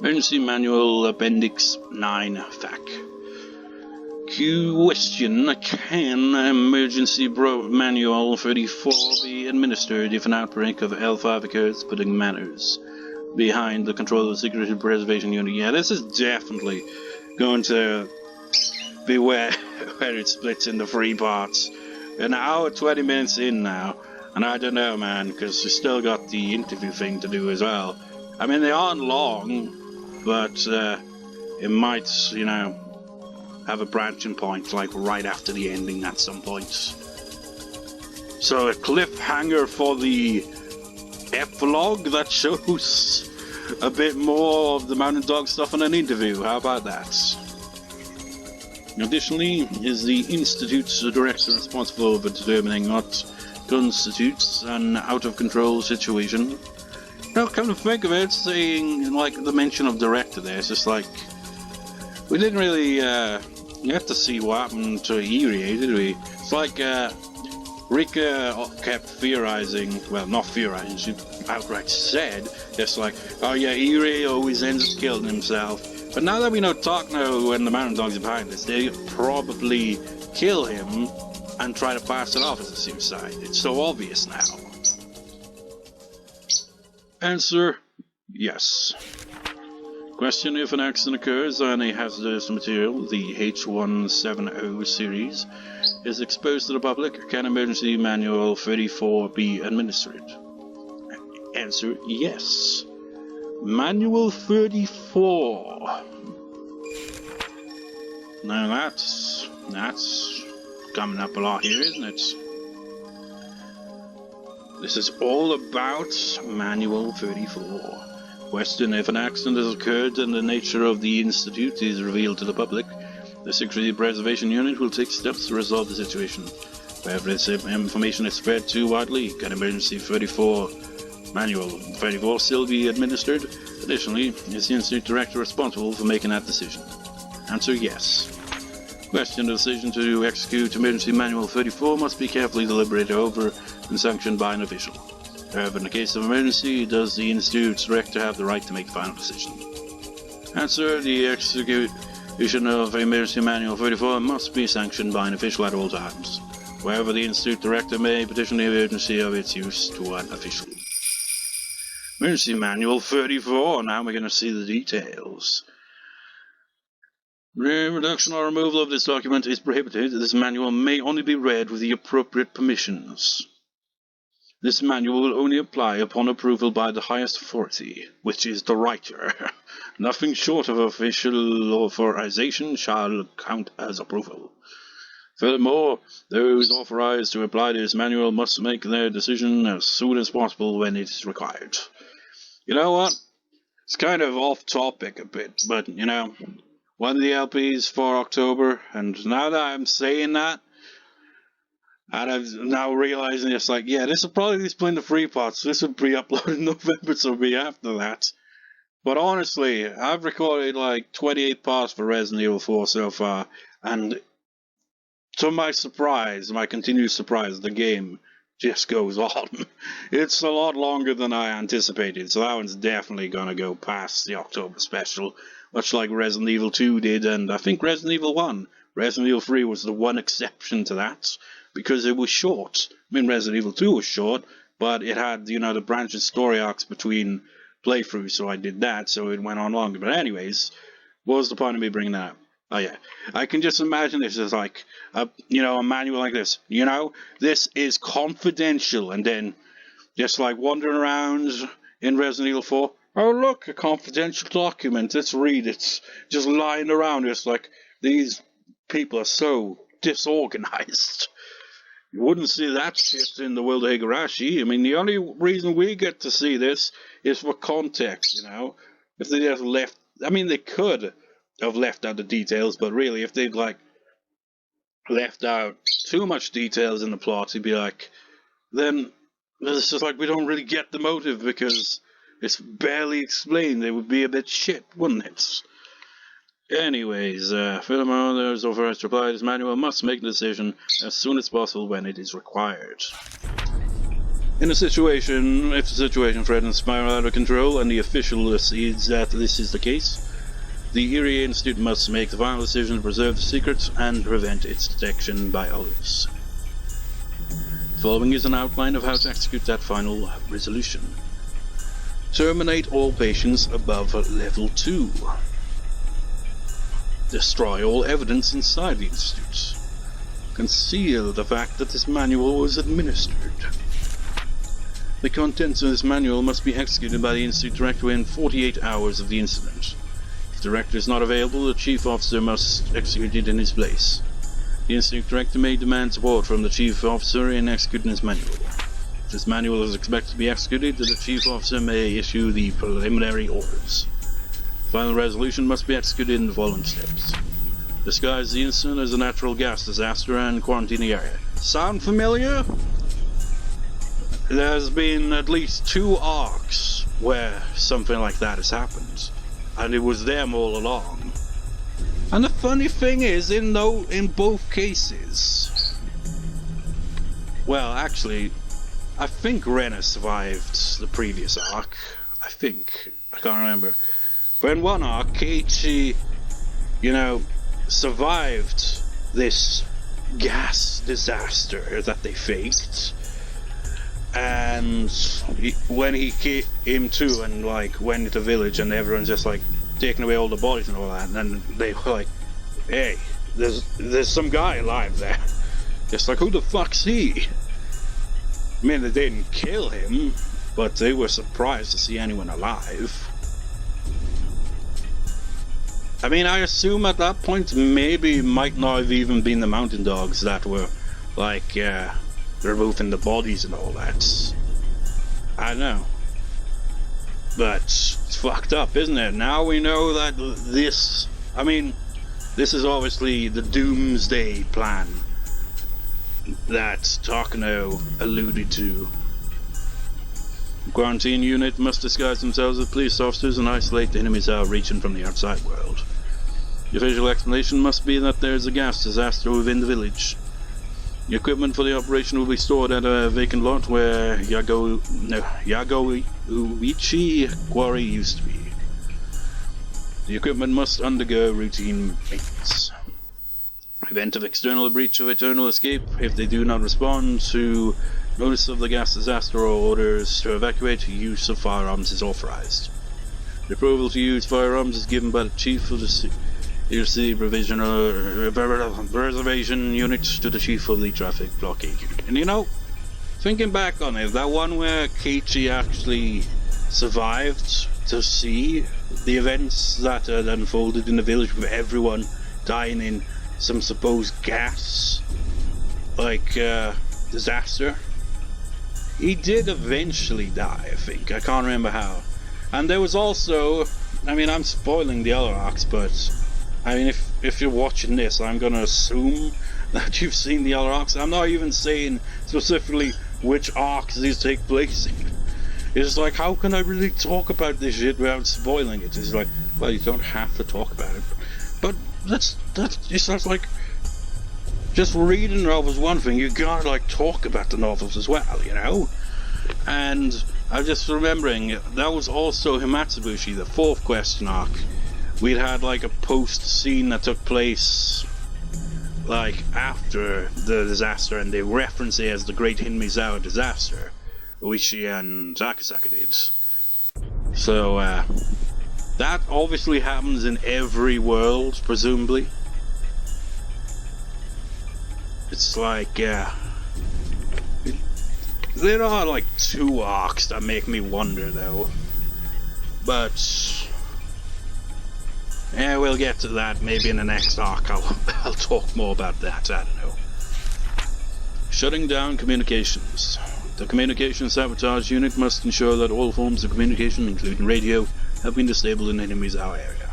Emergency Manual Appendix 9 FAQ. Question: can Emergency Manual 34 be administered if an outbreak of L5 occurs, putting matters behind the control of the Security Preservation Unit? Yeah, this is definitely going to be where it splits into 3 parts. An hour 20 minutes in now, and I don't know, man, because we still got the interview thing to do as well. I mean, they aren't long, but it might, you know, have a branching point, like right after the ending at some point. So a cliffhanger for the epilogue that shows a bit more of the Mountain Dog stuff in an interview. How about that? Additionally, is the Institute's director responsible for determining what constitutes an out-of-control situation? Now, come to think of it, saying, like, the mention of director there, it's just like, we didn't really get to see what happened to Irie, did we? It's like, Rika kept theorizing, well, not theorizing, she outright said, just like, oh yeah, Irie always ends up killing himself. But now that we know Takno and the Mountain Dogs are behind this, they probably kill him and try to pass it off as a suicide. It's so obvious now. Answer: yes. Question: if an accident occurs and a hazardous material, the H170 series, is exposed to the public, can Emergency Manual 34 be administered? Answer: yes. Manual 34. Now that's coming up a lot here, isn't it? This is all about Manual 34. Question: if an accident has occurred and the nature of the Institute is revealed to the public, the Security Preservation Unit will take steps to resolve the situation. Wherever this information is spread too widely, can Emergency 34 Manual 34 still be administered? Additionally, is the Institute Director responsible for making that decision? Answer: yes. Question: the decision to execute Emergency Manual 34 must be carefully deliberated over and sanctioned by an official. However, in the case of emergency, does the Institute's Director have the right to make the final decision? Answer: the execution of Emergency Manual 34 must be sanctioned by an official at all times. However, the Institute Director may petition the urgency of its use to an official. Emergency Manual 34, now we're going to see the details. Reduction or removal of this document is prohibited. This manual may only be read with the appropriate permissions. This manual will only apply upon approval by the highest authority, which is the writer. Nothing short of official authorization shall count as approval. Furthermore, those authorized to apply this manual must make their decision as soon as possible when it is required. You know what? It's kind of off topic a bit, but, you know, one of the LPs for October, and now that I'm saying that, and I'm now realizing it's like, yeah, this will probably be split into 3 parts. This will be uploaded in November, so it'll be after that. But honestly, I've recorded like 28 parts for Resident Evil 4 so far, and to my surprise, my continued surprise, the game just goes on. It's a lot longer than I anticipated, so that one's definitely gonna go past the October special, much like Resident Evil 2 did, and I think Resident Evil 1. Resident Evil 3 was the one exception to that, because it was short. I mean, Resident Evil 2 was short, but it had, you know, the branching story arcs between playthroughs, so I did that, so it went on longer. But anyways, what was the point of me bringing that up? Oh yeah, I can just imagine this as like, a manual like this. You know, this is confidential, and then just like wandering around in Resident Evil 4. Oh look, a confidential document. Let's read it. Just lying around. It's like these people are so disorganized. You wouldn't see that shit in the world of Higurashi. I mean, the only reason we get to see this is for context. You know, if they just left, I mean, they could have left out the details, but really, if they'd like left out too much details in the plot, it'd be like, then it's just like we don't really get the motive because it's barely explained. It would be a bit shit, wouldn't it? Anyways, furthermore, those authorized to apply this manual must make the decision as soon as possible when it is required. If the situation threatens to spiral out of control and the official sees that this is the case, the Erie Institute must make the final decision to preserve the secret and prevent its detection by others. The following is an outline of how to execute that final resolution. Terminate all patients above level 2. Destroy all evidence inside the Institute. Conceal the fact that this manual was administered. The contents of this manual must be executed by the Institute Director within 48 hours of the incident. If the Director is not available, the Chief Officer must execute it in his place. The Institute Director may demand support from the Chief Officer in executing this manual. If this manual is expected to be executed, the Chief Officer may issue the preliminary orders. The final resolution must be executed in the following steps. Disguise the incident as a natural gas disaster and quarantine the area. Sound familiar? There's been at least 2 arcs where something like that has happened, and it was them all along. And the funny thing is, in both cases, well, actually, I think Renna survived the previous arc. I can't remember. But in one arc, Keiichi, survived this gas disaster that they faced. And when he came to and went into the village and everyone's just taking away all the bodies and all that, and then they were like, hey, there's some guy alive there. Just who the fuck's he? I mean, they didn't kill him, but they were surprised to see anyone alive. I mean, I assume at that point maybe it might not have even been the mountain dogs that were removing the bodies and all that. I don't know. But it's fucked up, isn't it? Now we know that this is obviously the doomsday plan that Takano alluded to. The quarantine unit must disguise themselves as police officers and isolate the Hinamizawa region from the outside world. The official explanation must be that there is a gas disaster within the village. The equipment for the operation will be stored at a vacant lot where Yagoichi Quarry used to be. The equipment must undergo routine maintenance. Event of external breach of eternal escape. If they do not respond to notice of the gas disaster or orders to evacuate, use of firearms is authorized. The approval to use firearms is given by the Chief of the Provisional Preservation Unit to the Chief of the Traffic Blockade Unit. And thinking back on it, that one where Keiichi actually survived to see the events that had unfolded in the village with everyone dying in some supposed gas disaster. He did eventually die, I think. I can't remember how. And there was also, I'm spoiling the other arcs, but if you're watching this, I'm gonna assume that you've seen the other arcs. I'm not even saying specifically which arcs these take place in. It's how can I really talk about this shit without spoiling it? It's well, you don't have to talk about it. But that's just reading novels one thing, you gotta talk about the novels as well, And I'm just remembering, that was also Himatsubushi, the 4th question arc. We'd had a post scene that took place after the disaster, and they reference it as the Great Hinamizawa disaster, Oishi and Sakasaka did. So that obviously happens in every world, presumably. It's there are 2 arcs that make me wonder though, but yeah, we'll get to that maybe in the next arc. I'll talk more about that. I don't know. Shutting down communications. The communication sabotage unit must ensure that all forms of communication, including radio, have been disabled in the Hinamizawa area.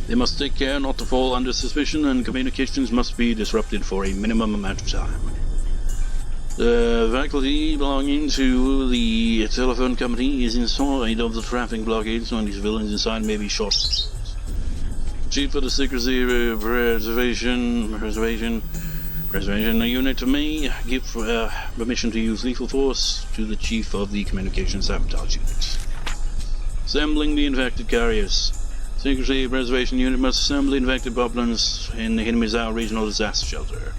They must take care not to fall under suspicion, and communications must be disrupted for a minimum amount of time. The faculty belonging to the telephone company is inside of the traffic blockade, so any civilians inside may be shot. Chief of the Secrecy Preservation Reservation unit may give permission to use lethal force to the chief of the communication sabotage unit. Assembling the infected carriers. Secrecy Preservation Unit must assemble the infected populace in the Hinamizawa Regional Disaster Shelter.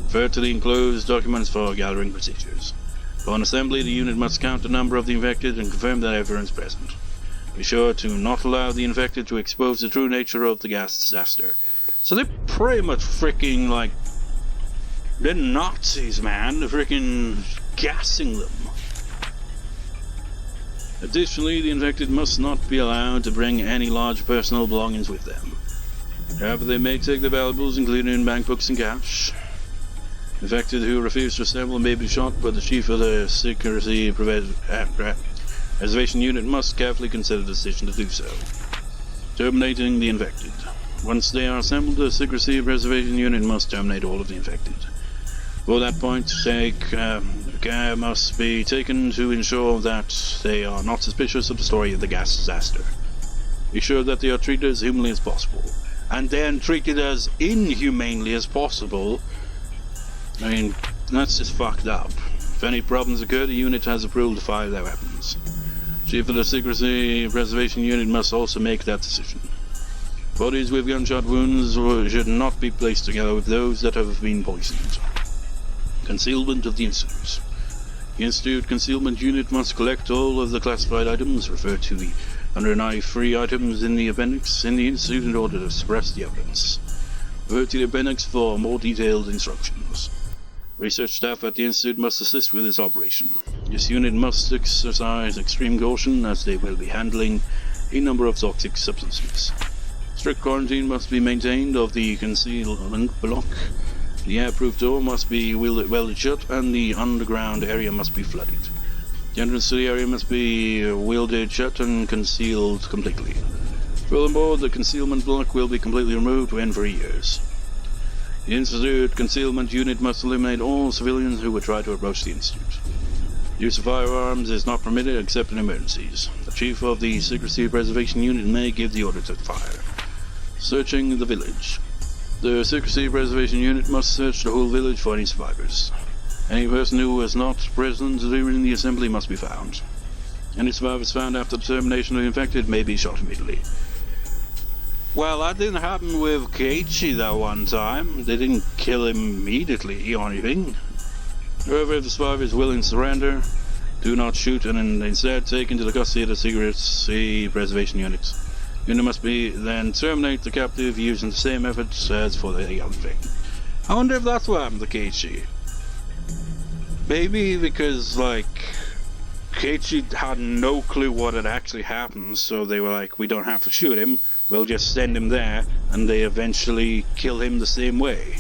Refer to the enclosed documents for gathering procedures. Upon assembly, the unit must count the number of the infected and confirm that everyone is present. Be sure to not allow the infected to expose the true nature of the gas disaster. So they're pretty much freaking like... they're Nazis, man. They're freaking gassing them. Additionally, the infected must not be allowed to bring any large personal belongings with them. However, they may take their valuables, including bank books and cash. Infected who refuse to assemble may be shot, but the chief of the secrecy reservation unit must carefully consider the decision to do so. Terminating the infected. Once they are assembled, the secrecy preservation unit must terminate all of the infected. For that point, care must be taken to ensure that they are not suspicious of the story of the gas disaster. Be sure that they are treated as humanly as possible, and then treated as inhumanely as possible. I mean, that's just fucked up. If any problems occur, the unit has approval to fire their weapons. Chief of the Secrecy Preservation Unit must also make that decision. Bodies with gunshot wounds should not be placed together with those that have been poisoned. Concealment of the incident. The Institute Concealment Unit must collect all of the classified items referred to the 193 items in the appendix in the Institute in order to suppress the evidence. Refer to the appendix for more detailed instructions. Research staff at the Institute must assist with this operation. This unit must exercise extreme caution as they will be handling a number of toxic substances. Strict quarantine must be maintained of the concealment block. The airproof door must be welded shut and the underground area must be flooded. The entrance to the area must be welded shut and concealed completely. Furthermore, the concealment block will be completely removed when for years. The Institute Concealment Unit must eliminate all civilians who would try to approach the Institute. Use of firearms is not permitted except in emergencies. The Chief of the Secrecy Preservation Unit may give the order to fire. Searching the village. The Secrecy Preservation Unit must search the whole village for any survivors. Any person who was not present during the assembly must be found. Any survivors found after the termination of the infected may be shot immediately. Well, that didn't happen with Keiichi that one time. They didn't kill him immediately or anything. However, if the survivor is willing to surrender, do not shoot and instead take into the custody of the Secrecy Preservation Unit. Unit must be then terminate the captive using the same methods as for the young thing. I wonder if that's what happened to Keiichi. Maybe because, like, Keiichi had no clue what had actually happened, so they were like, we don't have to shoot him, we'll just send him there, and they eventually kill him the same way.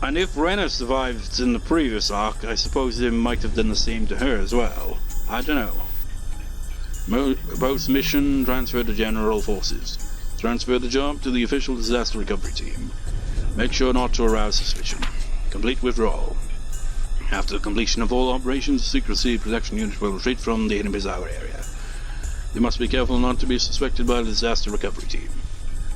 And if Rena survived in the previous arc, I suppose they might have done the same to her as well. I don't know. Post-mission, transfer to General Forces. Transfer the job to the official disaster recovery team. Make sure not to arouse suspicion. Complete withdrawal. After the completion of all operations, the Secrecy Protection Unit will retreat from the Hinamizawa area. They must be careful not to be suspected by the disaster recovery team.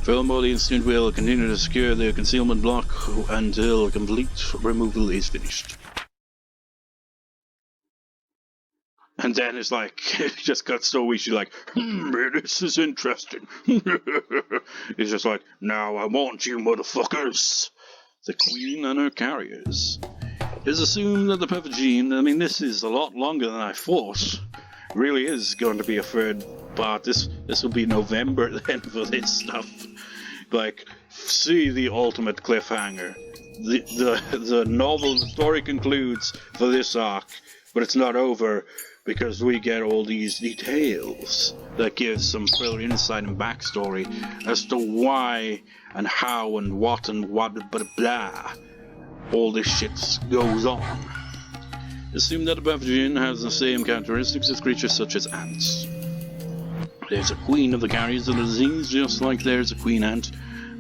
Furthermore, the Institute will continue to secure their concealment block until complete removal is finished. And then it's like, it just cuts to Oishi like, this is interesting. It's just like, now I want you motherfuckers. The Queen and her carriers. It is assumed that the pathogen, I mean, this is a lot longer than I thought. It really is going to be a third part. This will be November then for this stuff. Like, see the ultimate cliffhanger. The novel, the story concludes for this arc, but it's not over because we get all these details that give some further insight and backstory as to why and how and what blah blah. All this shit goes on. Assume that the pathogen has the same characteristics as creatures such as ants. There's a queen of the carriers of the disease, just like there's a queen ant,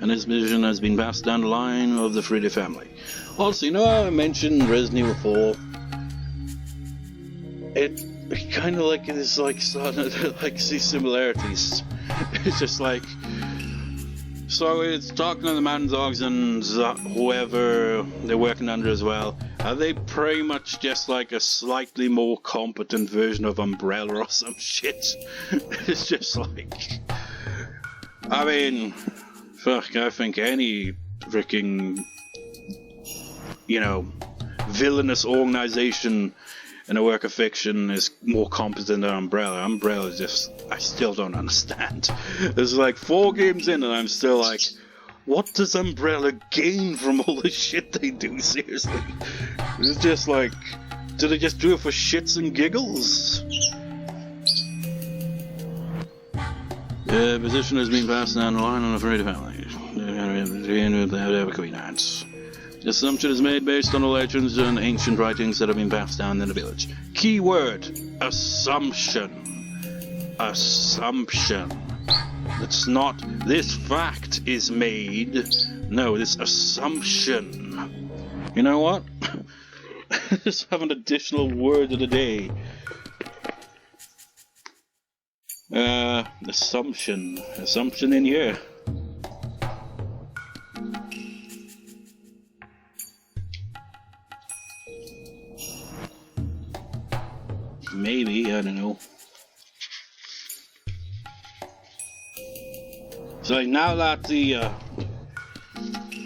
and this mission has been passed down the line of the Friede family. Also, you know how I mentioned Resident Evil 4? It kind of like it is like starting to like see similarities. It's just like So it's talking to the mountain dogs and whoever they're working under as well. Are they pretty much just like a slightly more competent version of Umbrella or some shit? It's just like... I mean... Fuck, I think any freaking... You know... villainous organization in a work of fiction is more competent than Umbrella. Umbrella is just... I still don't understand. There's like 4 games in and I'm still like... What does Umbrella gain from all the shit they do, seriously? It's just like... Do they just do it for shits and giggles? Position has been passed down the line on a variety of families. The assumption is made based on the legends and ancient writings that have been passed down in the village. Keyword: assumption. Assumption. It's not this fact is made. No, this assumption. You know what? Let's have an additional word of the day. Assumption. Assumption in here. Maybe, I don't know. So like, now that the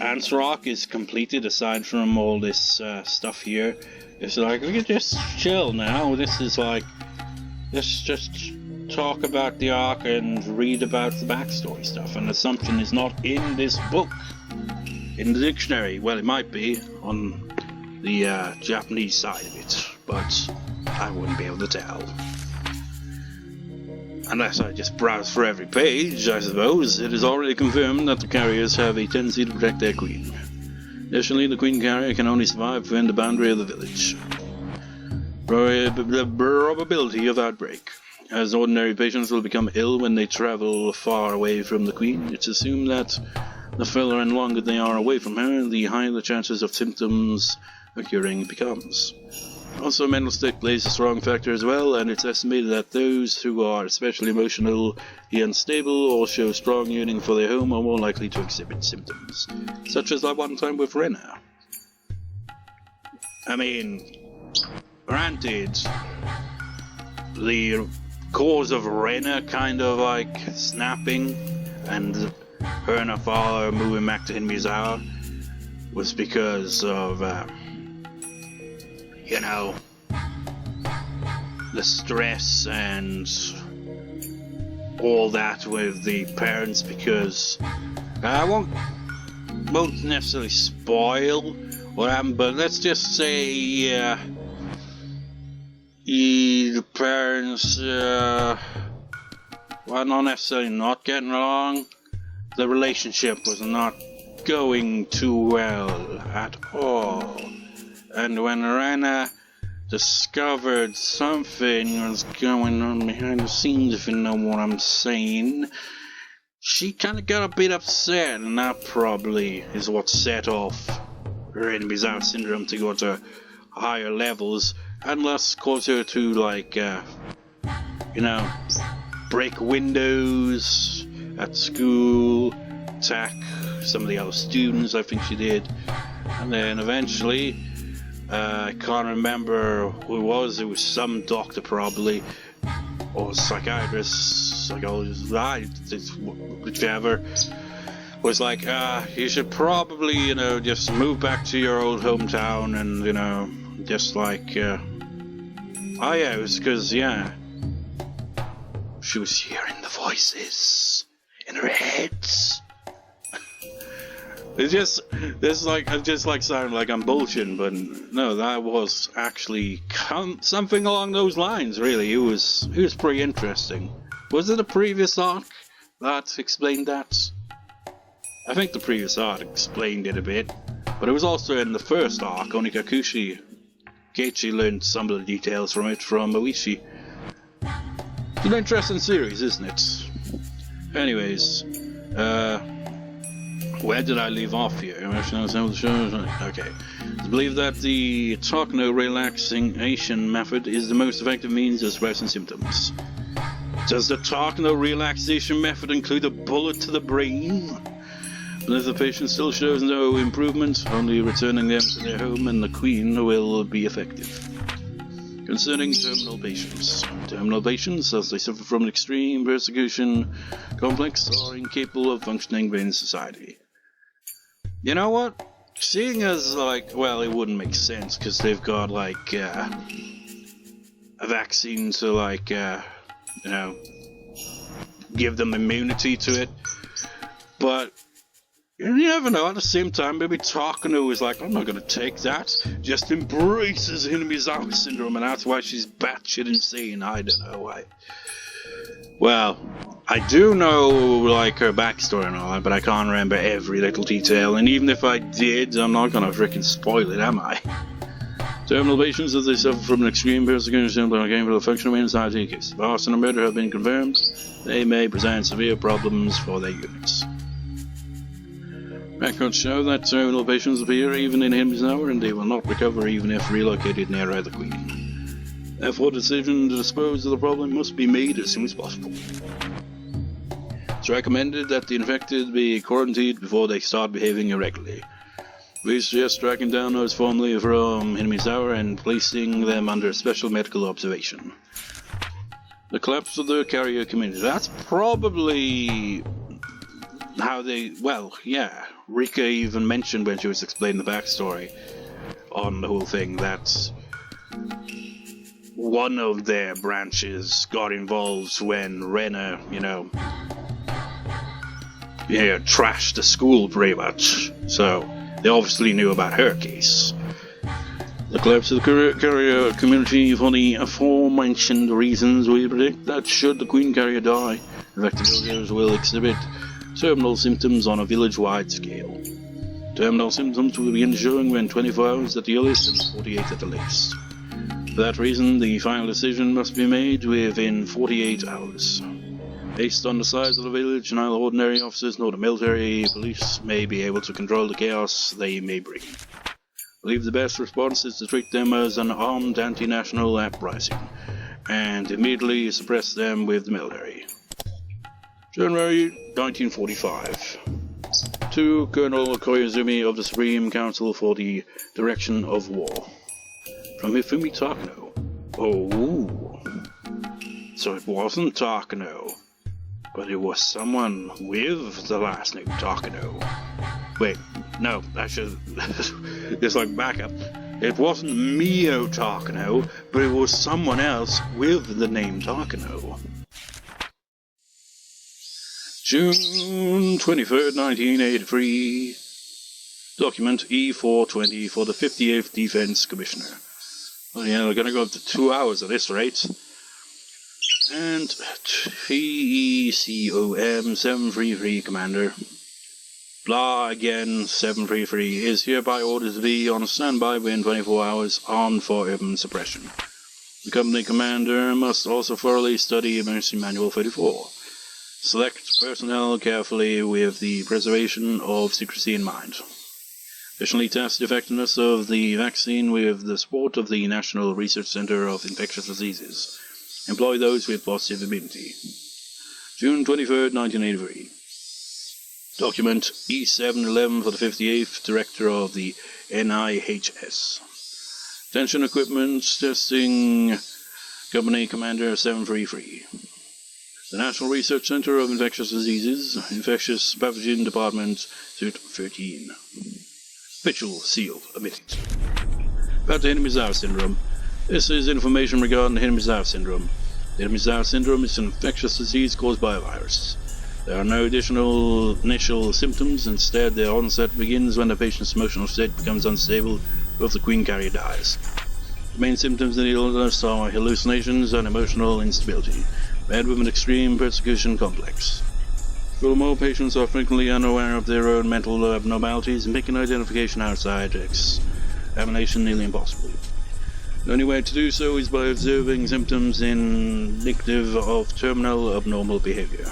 Ants Rock is completed, aside from all this stuff here, it's like we can just chill now. This is like, let's just talk about the arc and read about the backstory stuff. And assumption is not in this book, in the dictionary. Well, it might be on the Japanese side of it, but I wouldn't be able to tell. Unless I just browse for every page, I suppose. It is already confirmed that the carriers have a tendency to protect their queen. Additionally, the queen carrier can only survive within the boundary of the village. The probability of outbreak. As ordinary patients will become ill when they travel far away from the queen, it's assumed that the further and longer they are away from her, the higher the chances of symptoms occurring becomes. Also, mental state plays a strong factor as well, and it's estimated that those who are especially emotionally unstable or show strong yearning for their home are more likely to exhibit symptoms, such as that one time with Rena. I mean, granted, the cause of Rena kind of like snapping and her and her father moving back to Hinamizawa was because of you know, the stress and all that with the parents, because I won't necessarily spoil what happened, but let's just say the parents were not necessarily not getting along. The relationship was not going too well at all. And when Rena discovered something was going on behind the scenes, if you know what I'm saying, she kind of got a bit upset, and that probably is what set off her Hinamizawa syndrome to go to higher levels, and thus caused her to, like, you know, break windows at school, attack some of the other students, I think she did, and then eventually... I can't remember who it was. It was some doctor probably, or psychiatrist, psychologist, whichever, was like, you should probably, you know, just move back to your old hometown and, you know, just like, oh yeah, it was because, yeah, she was hearing the voices in her head. It's just sounding like I'm bullshitting, but no, that was actually something along those lines. Really, it was pretty interesting. Was it the previous arc that explained that? I think the previous arc explained it a bit, but it was also in the first arc. Onikakushi Keiichi learned some of the details from it from Oishi. It's an interesting series, isn't it? Anyways, where did I leave off here? Okay. It's believed that the Takano relaxation method is the most effective means of suppressing symptoms. Does the Takano relaxation method include a bullet to the brain? And if the patient still shows no improvement, only returning them to their home and the Queen will be effective. Concerning terminal patients. Terminal patients, as they suffer from an extreme persecution complex, are incapable of functioning within society. You know what? Seeing as, it wouldn't make sense, because they've got, a vaccine to, give them immunity to it. But you never know, at the same time, maybe Takano is like, I'm not gonna take that. Just embraces Hinamizawa syndrome, and that's why she's batshit insane. I don't know. I do know, her backstory and all that, but I can't remember every little detail, and even if I did, I'm not gonna frickin' spoil it, am I? Terminal patients, as they suffer from an extreme persecution, are capable of functioning in society. Cases of arson and murder have been confirmed. They may present severe problems for their units. Records show that terminal patients appear even in Hinamizawa, and they will not recover even if relocated nearer the Queen. Therefore, a decision to dispose of the problem must be made as soon as possible. It's recommended that the infected be quarantined before they start behaving irregularly. We suggest tracking down those formerly from Hinamizawa and placing them under special medical observation. The collapse of the carrier community. That's probably how they... Rika even mentioned when she was explaining the backstory on the whole thing that one of their branches got involved when Rena, trashed the school pretty much. So they obviously knew about her case. The collapse of the carrier community for the aforementioned reasons, we predict that should the Queen Carrier die, infected villagers will exhibit terminal symptoms on a village-wide scale. Terminal symptoms will begin showing within 24 hours at the earliest and 48 at the latest. For that reason, the final decision must be made within 48 hours. Based on the size of the village, neither ordinary officers nor the military police may be able to control the chaos they may bring. I believe the best response is to treat them as an armed anti-national uprising, and immediately suppress them with the military. January 1945. To Colonel Koizumi of the Supreme Council for the Direction of War. From Hifumi Takano. Oh, so it wasn't Takano, but it was someone with the last name Takano. Wait, no, I should... It's backup. It wasn't Mio Takano, but it was someone else with the name Takano. June 23rd, 1983. Document E420 for the 58th Defense Commissioner. Oh yeah, we're gonna go up to 2 hours at this rate. And TECOM 733 Commander. Blah again, 733 is hereby ordered to be on standby within 24 hours, armed for urban suppression. The company commander must also thoroughly study Emergency Manual 34. Select personnel carefully with the preservation of secrecy in mind. Additionally, test the effectiveness of the vaccine with the support of the National Research Center of Infectious Diseases. Employ those with positive immunity. June 23rd, 1983. Document E711 for the 58th Director of the NIHS. Attention equipment testing Company Commander 733. The National Research Center of Infectious Diseases, Infectious Pathogen Department, Suit 13. Official seal omitted. About the Hinamizawa syndrome. This is information regarding the Hinamizawa syndrome. The Hinamizawa syndrome is an infectious disease caused by a virus. There are no additional initial symptoms. Instead, their onset begins when the patient's emotional state becomes unstable or if the Queen Carrier dies. The main symptoms of the illness are hallucinations and emotional instability, paired with an extreme persecution complex. Furthermore, patients are frequently unaware of their own mental abnormalities and making identification outside examination nearly impossible. The only way to do so is by observing symptoms indicative of terminal abnormal behavior.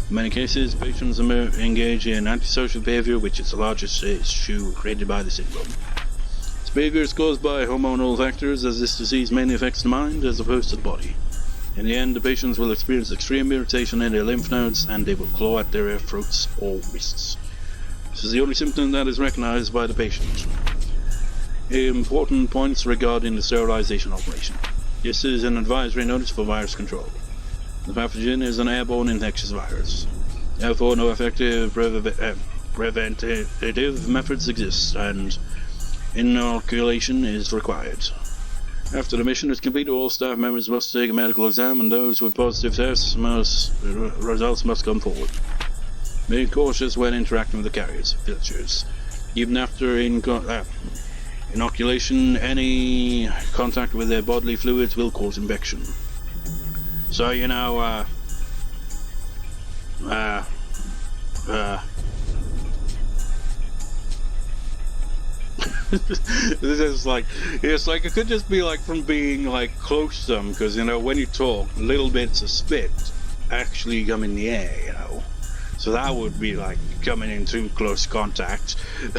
In many cases, patients engage in antisocial behavior, which is the largest issue created by the syndrome. This behavior is caused by hormonal factors, as this disease mainly affects the mind as opposed to the body. In the end, the patients will experience extreme irritation in their lymph nodes, and they will claw at their throats or wrists. This is the only symptom that is recognized by the patient. Important points regarding the sterilization operation. This is an advisory notice for virus control. The pathogen is an airborne infectious virus. Therefore, no effective preventative methods exist, and inoculation is required. After the mission is complete, all staff members must take a medical exam, and those with positive tests results must come forward. Be cautious when interacting with the carriers, villagers. Even after inoculation, any contact with their bodily fluids will cause infection. So, this is like, it's like it could just be like from being like close to them, because when you talk, little bits of spit actually come in the air, so that would be like coming in too close contact.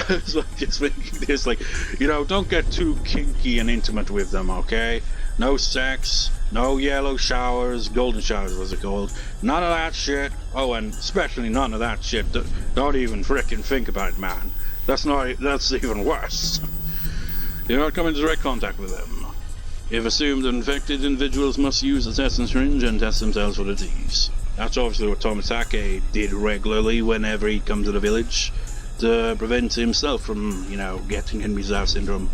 It's like just making this like, don't get too kinky and intimate with them, okay? No sex, no yellow showers, golden showers was it called, none of that shit. Oh, and especially none of that shit. Don't even frickin' think about it, man. That's even worse. Do not come in direct contact with them. If assumed infected, individuals must use a testing syringe and test themselves for the disease. That's obviously what Tomitake did regularly whenever he come to the village, to prevent himself from, getting Hinamizawa syndrome.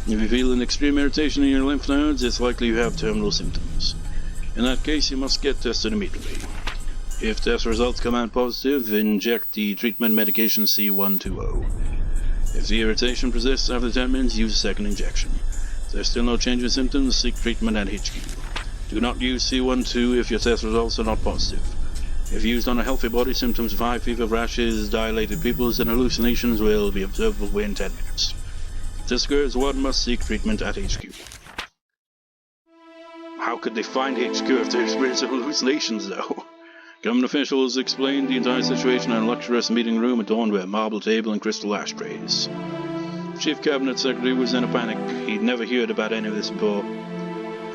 If you feel an extreme irritation in your lymph nodes, it's likely you have terminal symptoms. In that case, you must get tested immediately. If test results come out positive, inject the treatment medication C120. If the irritation persists after 10 minutes, use a second injection. If there's still no change in symptoms, seek treatment at HQ. Do not use C12 if your test results are not positive. If used on a healthy body, symptoms of high fever, rashes, dilated pupils, and hallucinations will be observable within 10 minutes. If this occurs, one must seek treatment at HQ. How could they find HQ if they're experiencing hallucinations, though? Government officials explained the entire situation in a luxurious meeting room adorned with a marble table and crystal ashtrays. Chief Cabinet Secretary was in a panic. He'd never heard about any of this before.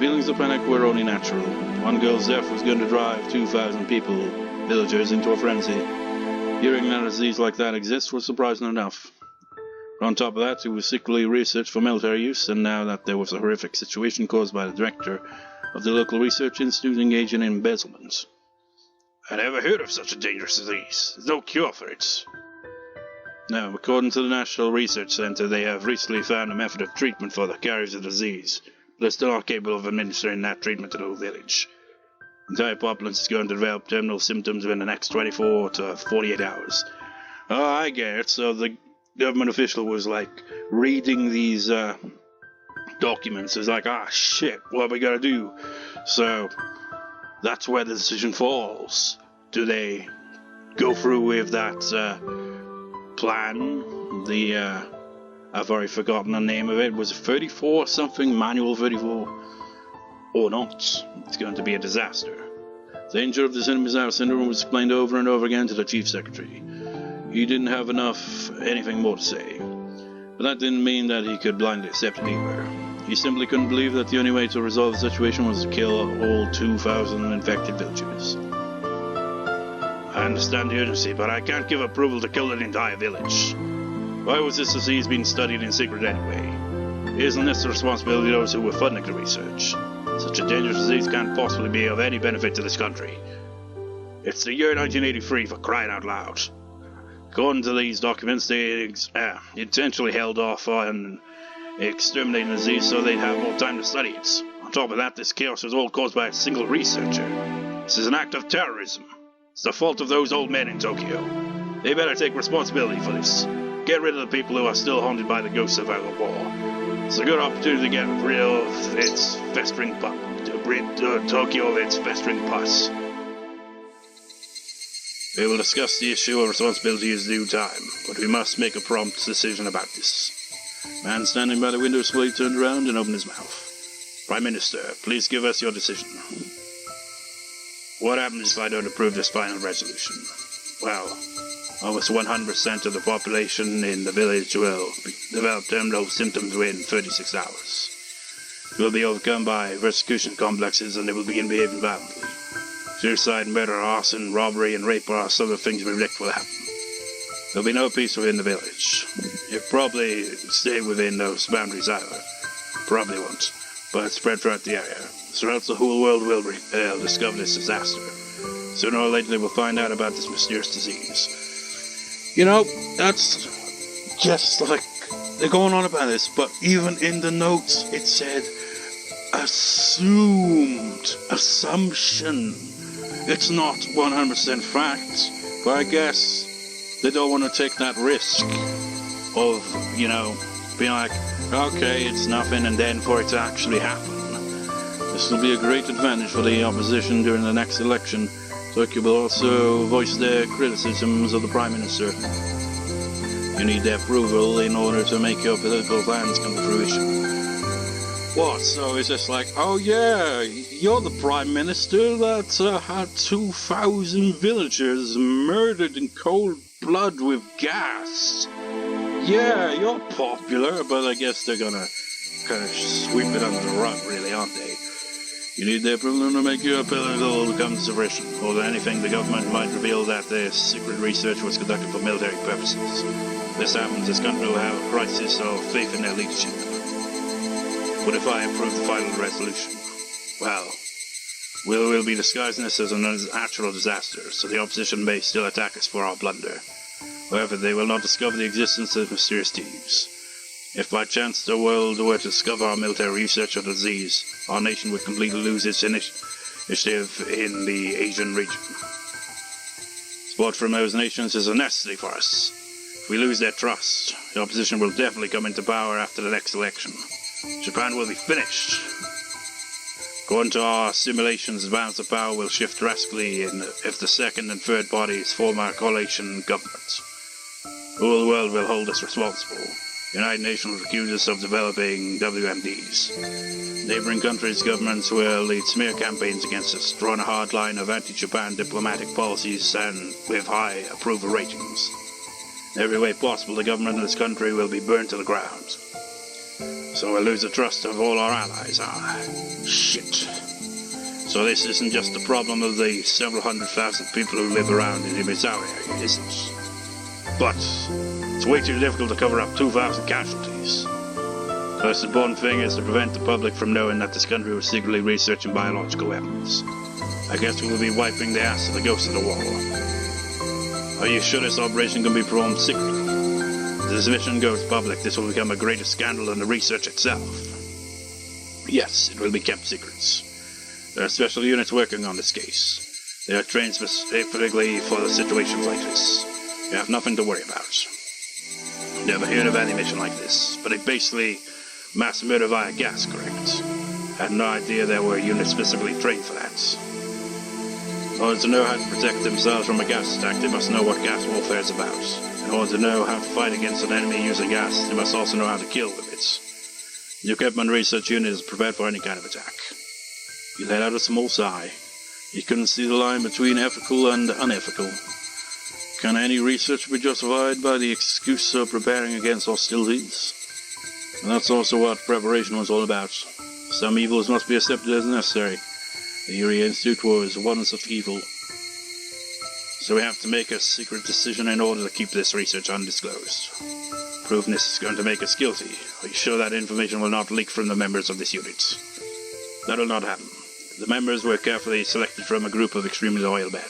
Feelings of panic were only natural. One girl's death was going to drive 2,000 villagers, into a frenzy. Hearing that a disease like that exists was surprising enough. On top of that, it was secretly researched for military use, and now that there was a horrific situation caused by the director of the local research institute engaged in embezzlement. I never heard of such a dangerous disease. There's no cure for it. Now, according to the National Research Center, they have recently found a method of treatment for the carriers of the disease, but they're still not capable of administering that treatment to the whole village. The entire populace is going to develop terminal symptoms within the next 24 to 48 hours. Oh, I get it. So the government official was like reading these documents. It's like, shit, what are we gonna do? So that's where the decision falls. Do they go through with that plan? I've already forgotten the name of it. Was it 34 something? Manual 34? Or not? It's going to be a disaster. The danger of the Hinamizawa syndrome was explained over and over again to the Chief Secretary. He didn't have anything more to say. But that didn't mean that he could blindly accept it either. He simply couldn't believe that the only way to resolve the situation was to kill all 2,000 infected villagers. I understand the urgency, but I can't give approval to kill an entire village. Why was this disease being studied in secret anyway? Isn't this the responsibility of those who were funding the research? Such a dangerous disease can't possibly be of any benefit to this country. It's the year 1983, for crying out loud. According to these documents, they intentionally held off on exterminating the disease so they'd have more time to study it. On top of that, this chaos was all caused by a single researcher. This is an act of terrorism. It's the fault of those old men in Tokyo. They better take responsibility for this. Get rid of the people who are still haunted by the ghosts of our war. It's a good opportunity to get rid of its festering pus. To rid Tokyo of its festering pus. We will discuss the issue of responsibility in due time, but we must make a prompt decision about this. Man standing by the window slowly turned around and opened his mouth. Prime Minister, please give us your decision. What happens if I don't approve this final resolution? Well, almost 100% of the population in the village will develop terminal symptoms within 36 hours. They will be overcome by persecution complexes and they will begin behaving violently. Suicide, murder, arson, robbery, and rape are some of the things we predict will happen. There'll be no peace within the village. It probably stay within those boundaries either. Probably won't, but spread throughout the area. So else the whole world will discover this disaster. Sooner or later they will find out about this mysterious disease. You know, that's just like, they're going on about this, but even in the notes it said, assumption. It's not 100% fact, but I guess they don't want to take that risk of, being like, okay, it's nothing, and then for it to actually happen. This will be a great advantage for the opposition during the next election. Turkey will also voice their criticisms of the Prime Minister. You need their approval in order to make your political plans come to fruition. What, so it's just like, oh yeah, you're the Prime Minister that had 2,000 villagers murdered in cold blood with gas. Yeah, you're popular, but I guess they're gonna kind of sweep it under the rug, really, aren't they? You need their approval to make your political come to fruition. More than anything, the government might reveal that their secret research was conducted for military purposes. If this happens, this country will have a crisis of faith in their leadership. What if I approve the final resolution? Well, we'll be disguising this as a natural disaster, so the opposition may still attack us for our blunder. However, they will not discover the existence of mysterious thieves. If by chance the world were to discover our military research of the disease, our nation would completely lose its initiative in the Asian region. Support from those nations is a necessity for us. If we lose their trust, the opposition will definitely come into power after the next election. Japan will be finished. According to our simulations, the balance of power will shift drastically if the second and third bodies form a coalition government. The whole world will hold us responsible. The United Nations accuse us of developing WMDs. Neighboring countries' governments will lead smear campaigns against us, drawing a hard line of anti-Japan diplomatic policies and with high approval ratings. In every way possible, the government of this country will be burned to the ground. So we'll lose the trust of all our allies. Shit. So this isn't just the problem of the several 100,000 people who live around in the Hinamizawa area, is it? But it's way too difficult to cover up 2,000 casualties. The most important thing is to prevent the public from knowing that this country was secretly researching biological weapons. I guess we will be wiping the ass of the ghost of the war. Are you sure this operation can be performed secretly? If this mission goes public, this will become a greater scandal than the research itself. Yes, it will be kept secret. There are special units working on this case. They are trained specifically for situations like this. You have nothing to worry about. Never heard of any mission like this, but it basically mass murder via gas, correct? Had no idea there were units specifically trained for that. In order to know how to protect themselves from a gas attack, they must know what gas warfare is about. In order to know how to fight against an enemy using gas, they must also know how to kill with it. The equipment research unit is prepared for any kind of attack. He let out a small sigh. He couldn't see the line between ethical and unethical. Can any research be justified by the excuse of preparing against hostilities? And that's also what preparation was all about. Some evils must be accepted as necessary. The Yuri Institute was one such evil. So we have to make a secret decision in order to keep this research undisclosed. Proving this is going to make us guilty. Are you sure that information will not leak from the members of this unit? That will not happen. The members were carefully selected from a group of extremely loyal men.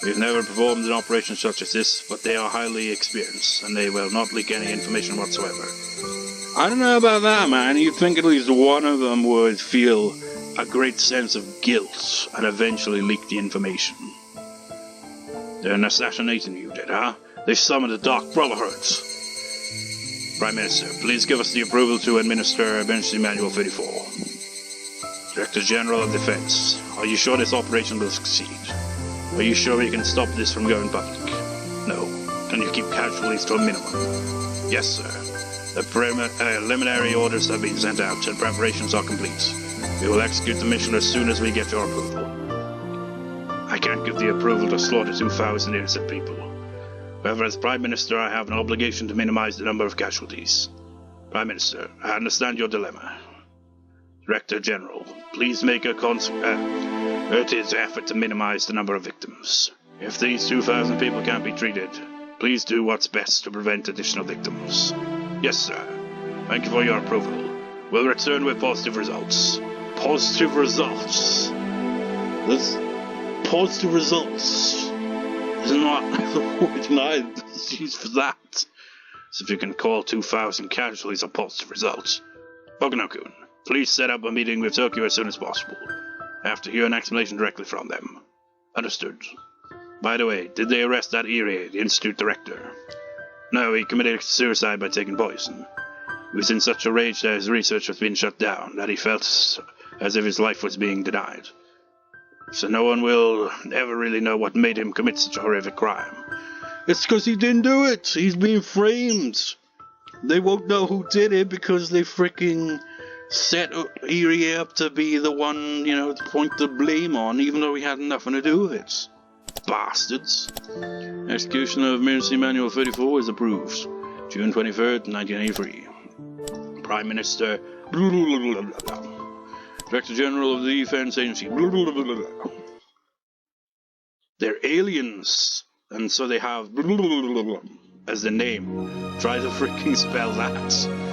We've never performed an operation such as this, but they are highly experienced, and they will not leak any information whatsoever. I don't know about that, man. You'd think at least one of them would feel a great sense of guilt and eventually leak the information. They're an assassination unit, huh? They summoned the Dark Brotherhood. Prime Minister, please give us the approval to administer Emergency Manual 34. Director General of Defense, are you sure this operation will succeed? Are you sure we can stop this from going public? No. Can you keep casualties to a minimum? Yes, sir. The preliminary orders have been sent out and preparations are complete. We will execute the mission as soon as we get your approval. I can't give the approval to slaughter 2,000 innocent people. However, as Prime Minister, I have an obligation to minimize the number of casualties. Prime Minister, I understand your dilemma. Director General, please make a concerted effort to minimize the number of victims. If these 2,000 people can't be treated, Please do what's best to prevent additional victims. Yes, sir. Thank you for your approval. We'll return with positive results. Positive results? This positive results is not the word I'd use for that. So if you can call 2,000 casualties a positive result. Pocono-kun, please set up a meeting with Tokyo as soon as possible. I have to hear an explanation directly from them. Understood. By the way, did they arrest that Irie, the institute director? No, he committed suicide by taking poison. He was in such a rage that his research was being shut down, that he felt as if his life was being denied. So no one will ever really know what made him commit such a horrific crime. It's because he didn't do it! He's being framed! They won't know who did it because they freaking set Irie up to be the one, to point the blame on, even though he had nothing to do with it. Bastards. Execution of Emergency Manual 34 is approved. June 23rd, 1983. Prime Minister... Director General of the Defense Agency... They're aliens, and so they have... as the name. Try to freaking spell that.